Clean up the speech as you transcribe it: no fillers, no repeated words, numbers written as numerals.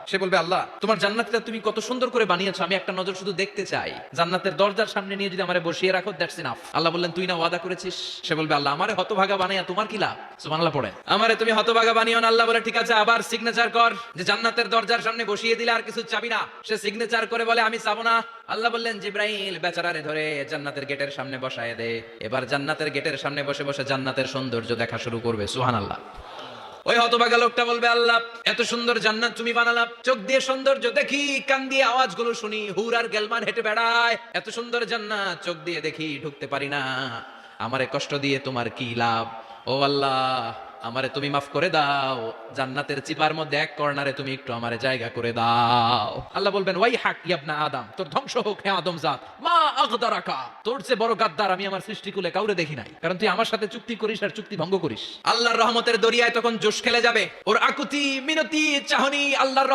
সে বলবে আল্লাহ তোমার জান্নাতটা তুমি কত সুন্দর করে বানিয়েছো, আমি একটা নজর শুধু দেখতে চাই। জান্নাতের দরজার সামনে নিয়ে যদি আমারে বসিয়ে রাখো, দ্যাটস ইনাফ। আল্লাহ বললেন তুই না ওয়াদা করেছিস। সে বলবে আল্লাহ আমারে হতভাগা বানাইয়া তোমার কি লাভ? সুবহানাল্লাহ পড়ে। আমারে তুমি হতভাগা বানিও না। আল্লাহ বলে ঠিক আছে, আবার সিগনেচার কর যে জান্নাতের দরজার সামনে বসিয়ে দিলে আর কিছু চাবি না। সে সিগনেচার করে বলে আমি চাবো না। আল্লাহ বললেন জিব্রাইল বেচারারে ধরে জান্নাতের গেটের সামনে বসায় দে। এবার জান্নাতের গেটের সামনে বসে বসে জান্নাতের সৌন্দর্য দেখা শুরু করবে। সুবহানাল্লাহ। ওই হতভাগা লোকটা বলবে আল্লাহ এত সুন্দর জান্নাত তুমি বানালাম, চোখ দিয়ে সৌন্দর্য দেখি, কান দিয়ে আওয়াজগুলো শুনি, হুর আর গেলমান হেঁটে বেড়ায়, এত সুন্দর জান্নাত চোখ দিয়ে দেখি, ঢুকতে পারি না, আমারে কষ্ট দিয়ে তোমার কি লাভ? ও আল্লাহ আমারে তুমি মাফ করে দাও, জান্নাতের চিপার মধ্যে এক কর্নারে তুমি একটু আমারে জায়গা করে দাও। আল্লাহ বলবেন ওয়াই হাক ইবনা আদম, তোর ধ্বংস হোক হে আদম জাত, মা আগদারাকা, তোর চেয়ে বড় গাদ্দার আমি আমার সৃষ্টিকুলে কাউরে দেখি নাই, কারণ তুই আমার সাথে চুক্তি করিস আর চুক্তি ভঙ্গ করিস। আল্লাহর রহমতের দরিয়ায় তখন জোশ খেলে যাবে, ওর আকুতি মিনতি চাহনি আল্লাহর